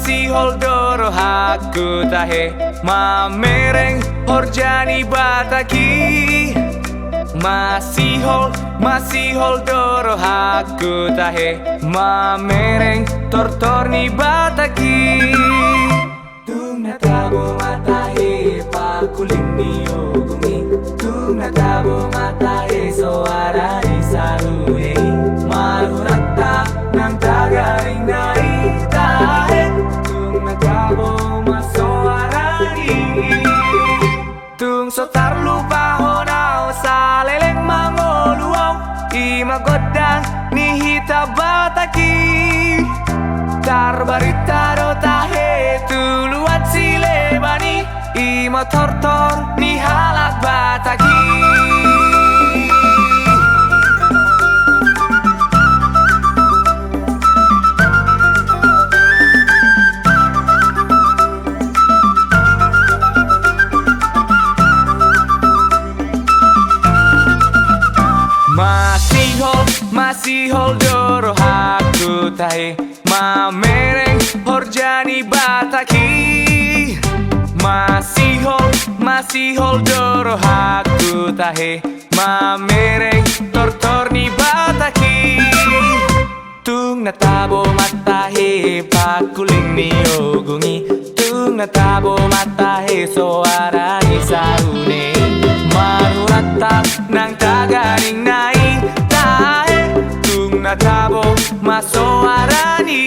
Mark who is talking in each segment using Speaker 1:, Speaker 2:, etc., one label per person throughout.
Speaker 1: masih holdoro haku tahe mamereng horjani bataki masih holdoro haku tahe mamereng tortorni bataki tung natabo matahe pakulini ogumi tung natabo matahe soara di sarune marurata nang tagaring nai tahe tung natabo masoarani tung sotar lupa honao saleleng mangoluau imagodang nihita bataki tarbaritaro tahe tuluat silebani ima tortor ni halak bataki masih holdoro haku tahe mamereng horjani bataki masih holdoro haku tahe mamereng tortorni bataki tung natabo matahe pakuling ni ogungi tung natabo matahe soarani sarune maruratap nang tagaring nai natabo masoarani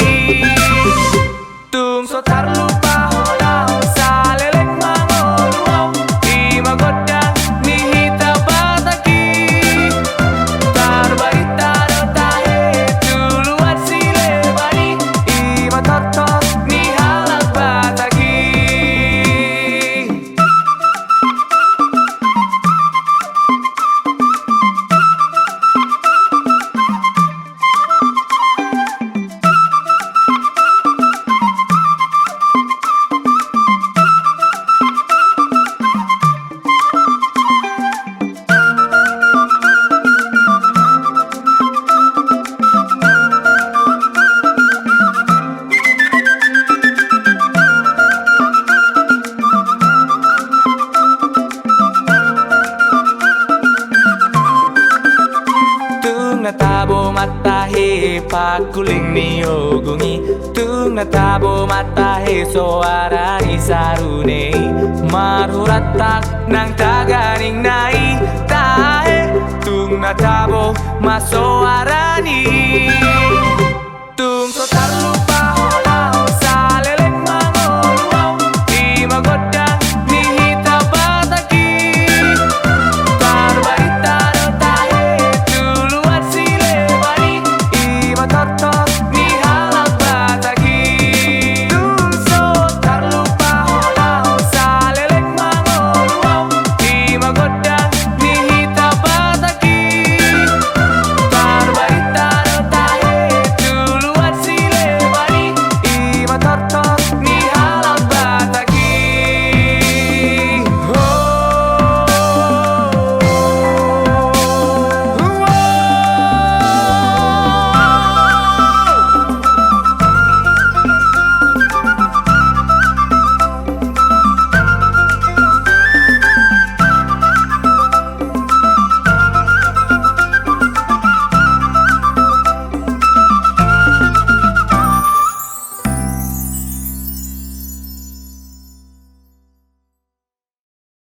Speaker 1: tung sotar lupa honao saleleng mangoluau imagodang nihita bataki tarbaitaro tahe tuluat silebani ima tortor ni halak bataki natabo matahe pakuling ni ogungi tung natabo matahe soarani sarune maruratak nang tagaring nai tahe tung natabo masoarani